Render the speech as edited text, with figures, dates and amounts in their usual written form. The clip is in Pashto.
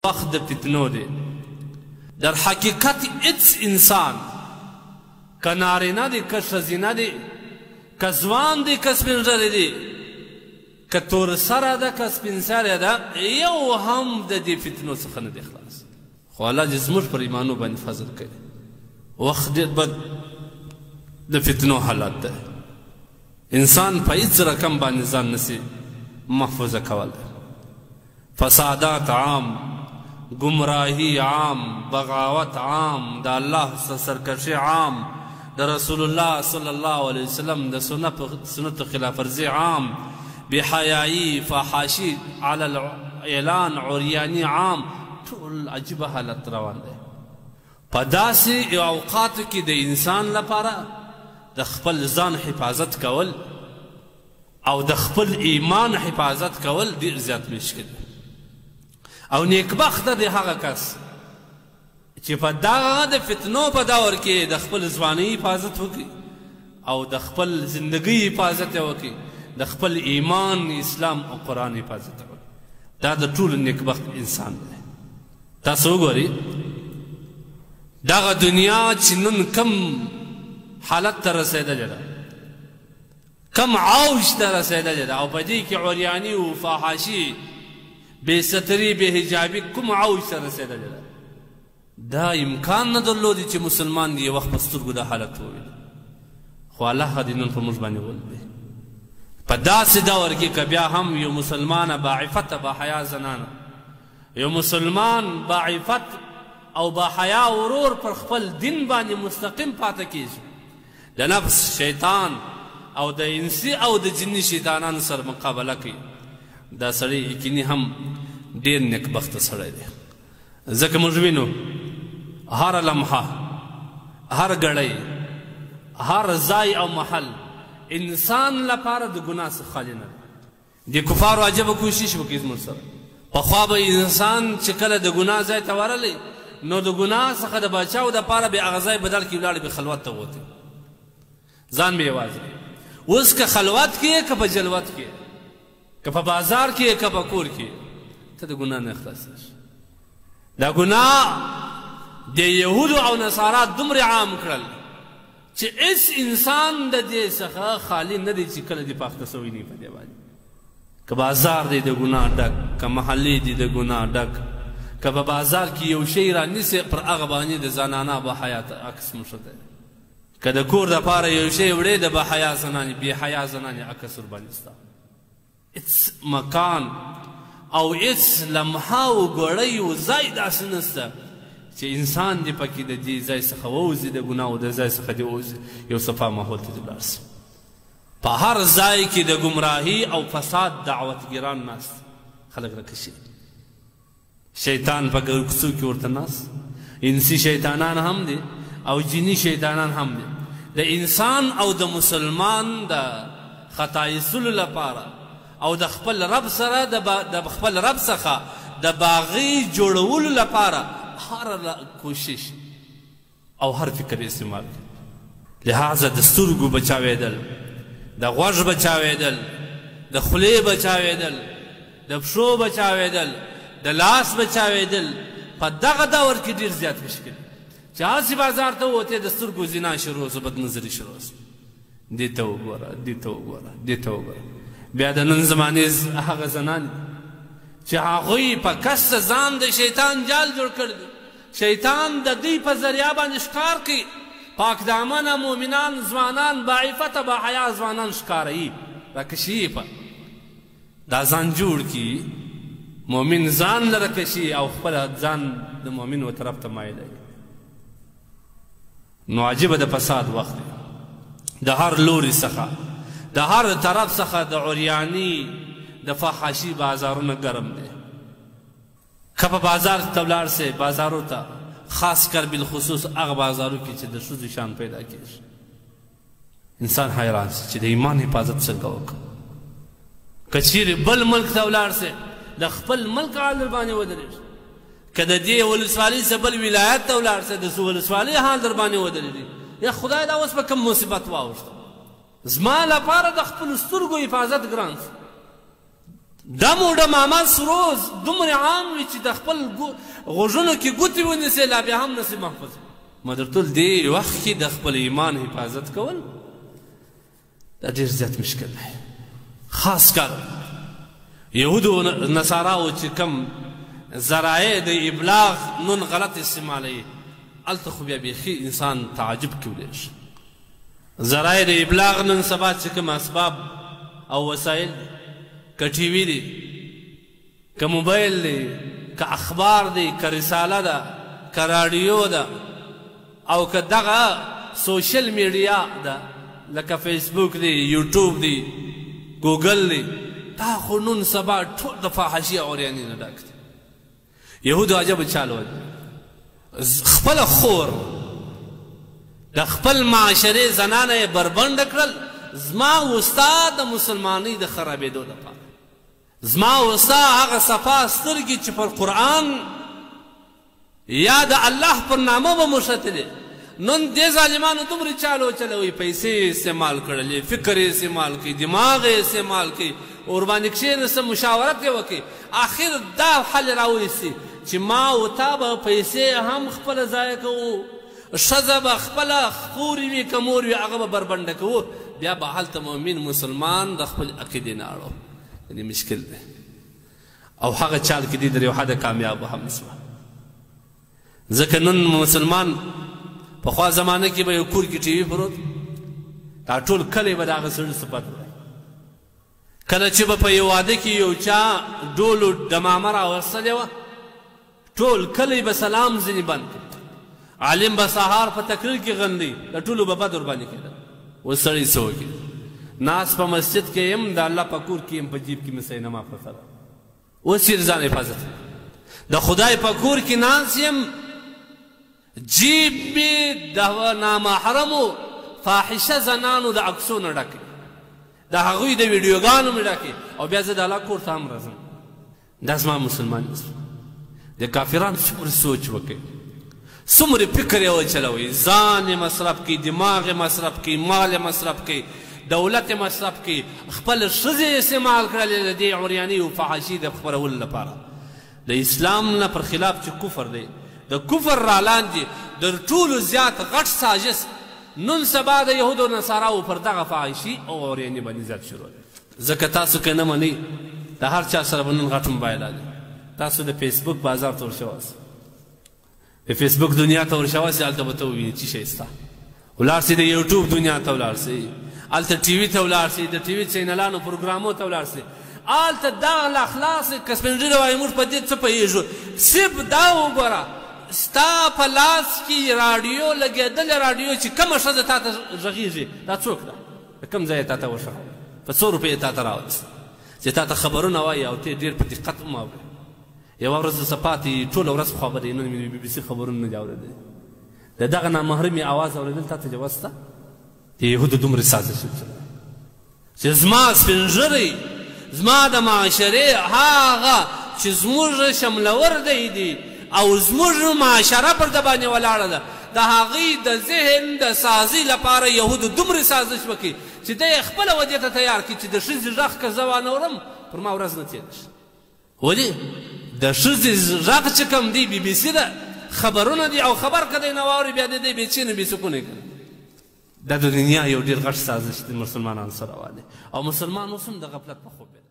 وقت د فتنو دی. در حقیقت هیڅ انسان که نارینه دی که ښځینه دی که ځوان دی که سپین ږیری دی که تور سره ده که سپین سره ده یو هم د دې فتنو څخه نه دی خلاص. خو الله دې زموږ پر ایمانو باندې فضل کوي. وخت ډېر بد د فتنو حالات ده. انسان په هیڅ رقم باندې ځان نسي محفوظه کولی. فسادات عام، گمراهی عام، بغاوت عام، د الله سرکشي عام، د رسول الله صلی الله علیه وسلم د سنت خلاف ورزي عام، بحیايي فحاشي على الاعلان عریاني عام. ټول عجیبه حالت روان دی. په داسې اوقاتو کې د انسان لپاره د خپل ځان حفاظت کول او د خپل ایمان حفاظت کول ډېر زیات مشکل دی. او نیکبخته دی هغه کس چې په دغه د فتنو په دور کې د خپل ځوانۍ حفاظت وکړي او د خپل زندګۍ حفاظت وکړي، د خپل ایمان، اسلام او قرآن حفاظت وکړي. دا د ټولو نیکبخت انسان دی. تاسو وګورئ دغه دنیا چې نن کم حالت ته رسېدلې ده، کم عوج ته رسېدلې ده، او په دې کې عریاني او فحاشي بې ستري بې حجابي کوم عوج ته رسېدلې ده. دا امکان نه درلودی چې مسلمان یې وخت په سترګو دا حالت وویني. خو الله دې نن په موږ باندې ولدی. په داسې دور کې که بیا هم یو مسلمانه باعفته باحیا زنانه، یو مسلمان باعفت او باحیا ورور پر خپل دین باندې مستقیم پاته کیږي، د نفس، شیطان او د انسي او د جني شیطانانو سره مقابله کوي، دا سړی یقیني هم ډېر نیکبخته سړی دی. ځکه موږ وینو هر لمحه، هر ګړی، هر ځای او محل انسان لپاره د ګناه څخه خالي نه دی. د کفارو عجبه کوشش وکړي زموږ سره. پخوا به انسان چې کله د ګناه ځای ته ورغلی نو د ګناه څخه د بچاو دپاره به هغه ځای بدل کړي، ولاړې به خلوت ته ووتې، ځان به یوازې کړي. اوس که خلوت کې که په جلوت کې، که په بازار کې که په کور کې، ته د ګناه نه خلاصېږي. دا ګناه د یهودو او نصارا دومره عام کړل چې هېڅ انسان د دې څخه خالي نه دی چې کله دې پاخته سوی نه په دې باندې. که بازار دی د ګناه ډک، که محلې دی د ګناه ډک، که په بازار کې یو شی رانیسې پر هغه باندې د زنانه بحیات عکس مشته، که د کور دپاره یو شی وړې د بحیا زنانې، بې حیا زنانې عکس ورباندې ستا. هېڅ مکان او هېڅ لمحه و ګړی و ځای داسې نسته چې انسان دې پکې د دې ځای څخه ووځي، د ګناه او د ځای څخه دې ووځي، یو صفا ماحول ته دې ولاړ سي. په هر ځای کې د ګمراهي او فساد دعوتګران ناست، خلک راکشي. شیطان په کوڅو کې ورته ناست، انسي شیطانان هم دي او جني شیطانان هم دي. د انسان او د مسلمان د خطا ایستلو لپاره او د خپل رب سره د خپل رب څخه د باغي جوړولو لپاره هر کوشش او هر فکر استعمال کړي. لہذا د سترګو بچاوېدل، د غوږ بچاوېدل، د خولې بچاوېدل، د پښو بچاوېدل، د لاس بچاوېدل په دغه دور کې ډېر زیات مشکل چې هسې بازار ته ووتې د سترګو زنا شروع سو، بدنظري شروع سو، دې ته وګوره، دې ته وګوره، دې ته وګوره. بیا د نن زمانې هغه زنانې چې هغوی په کسته ځان د شیطان جال جوړ کړ دی، شیطان د دوی په ذریعه باندې ښکار کوي، پاک دامنه مؤمنان ځوانان، باعفته باحیا ځوانان ښکاروي، راکشي په دا ځان جوړ کړي، مؤمن ځان لره کشي او خپل ځان د مؤمن و طرف ته مایلوي. نو عجیبه د فساد وخت دی، د هر لوري څخه، د هر طرف څخه د عریاني د فحاشي بازارونه ګرم دی. که په بازار ته ولاړ سې، بازارو ته، خاص کر بالخصوص هغه بازارو کې چې د ښځو شان پیدا کېږي، انسان حیران شي چې د ایمان حفاظت څنګه وکړو. که چیرې بل ملک ته ولاړ سې، د خپل ملک حال در باندې ودرېږي، که د دې ولسوالۍ څخه بل ولایت ته ولاړ سې، د ولسوالۍ حال در باندې ودرېږي. یا خدای دا اوس به کوم مصیبت واوښته. زما لپاره د خپلو سترګو حفاظت ګران شو. دا موډه محمد سروز دومره عام وي چې د خپل غوږونو کې ګوتې ونیسې لا بیا هم نسي محفوظ مدرتول دې وخت کې د خپل ایمان حفاظت کول دا ډېر زیات مشکل دی خاص کر یهودو نصاراو چې کم ذرایع د ابلاغ نن غلط استعمالوي هلته خو بیا بیخي انسان تعجب کولی شي ذرایع د ابلاغ نن سبا چې کوم اسباب او وسایل که ټي وي دی که موبایل دی که اخبار دی که رساله ده که راډیو ده او که دغه سوشل میډیا ده لکه فیسبوک دی یوټیوب دی ګوګل دی دا خو نن سبا ټول د فاحشې اوریانې نه ډک دی یهودو عجبه چال وایي خپله خور د خپل معاشرې زنانه یې بربنډه کړل زما وستا د مسلمانۍ د خرابېدو لپاره زما وستا هغه صفا سترګې چې پر قرآن یا د الله پر نامه به مشتلې نن دې ظالمانو دومره چالو چلوي پیسې استعمال کړلې فکر یې استعمال کوي دماغ یې استعمال کوي ورباندې کښېنه څه مشاورت یې وکړي آخر دا حل راوایستي چې ما و تا به پیسې هم خپله ضایع کوو ښځه به خپله خورې وي که مور وي هغه به بربنډه کوو بیا به هلته مؤمن مسلمان د خپل عقیدې نه اړو یعنې مشکل دی او هغه چال کې دي تر یو حده کامیابه هم شوه ځکه نن مسلمان پخوا زمانه کې به یو کور کې ټي وي پروت دا ټول کلی به د هغه سړي صفت وایي کله چې به په یو واده کې یو چا ډول دمامه راوستلې وه ټول کلی به سلام ځینې بند کړي عالم به سهار په تقریر کې غندي د ټولو به بد ورباندې کېده اوس سړی څه وکړي ناس په مسجد کې یم د الله په کور کې یم په جیب کې مې سینما پرته ده اوس یې ځان حفاظت د خدای په کور کې ناست یم جیب مې د نامحرمو فاحشه زنانو د عکسونو ډکې د هغوی د ویډیوګانو مې ډکې او بیا زه د الله کور ته هم راځم دا زما مسلمان د کافرانو څومره سوچ وکړي څومره فکر یې وچلوئ ځان یې مصرف کړي دماغ یې مصرف کړي مال یې مصرف کړي دولت یې مصرف کړي خپل ښځې استعمال کړلې د دې عریاني او فحاشي د خپرولو لپاره د اسلام نه پر خلاف چې کفر دی د کفر را لاندې د ټولو زیات غټ سازش نن سبا د یهودو نصاراو پر دغه فحاشي او عریاني باندې زیات شروع دی ځکه تاسو که نه منئ د هر چا سره به نن غټ موبایل دی تاسو د فیسبوک بازار ته ورشوئ د فیسبوک دنیا ته ورشوئ هلته به ته ووینئ څه شی سته ولاړ شئ د یوټیوب دنیا ته ولاړ شئ هلته ټي وي ته ولاړ شئ د ټي وي چینلانو پروګرامو ته ولاړ شئ هلته دغه لا خلاص که سپین ږیري وایي موږ په دې څه پوهېږو صرف دا وګوره ستا په لاس کې راډیو لګېدلې راډیو چې کومه ښځه تا ته غږېږي دا څوک ده د کوم ځای یې تا ته وښه په څو روپۍ تا ته راوست چې تا ته خبرونه وایي او ته ډېر په دقت هم اورې یوه ورځ درڅه پاتې ټوله ورځ خوا به دی نن مې د بي بي سي خبرونه نه دي اورېدلي د دغه نامحرمې اواز اورېدل تا ته جواز شته د یهودو دومره سازش چې زما سپین ږیری زما د معاشرې هغه چې زموږ شملور دی او زموږ معاشره پر ده باندې ولاړه ده د هغې د ذهن د سازي لپاره یهودو دومره سازش وکړي چې دی یې خپله ودې ته تیار کړي چې د ښځې غږ که زه وانورم پر ما ورځ نه تېره شي ولې د ښځې غږ چې کوم دی بي بي سي ده خبرونه دي او خبر که دی نه واوري بیا د دی بېچینه بېسکونه یې کوي دا د دنیا یو ډېر غټ سازش د مسلمانانو سره روان دی او مسلمان اوس هم د غفلت په خوب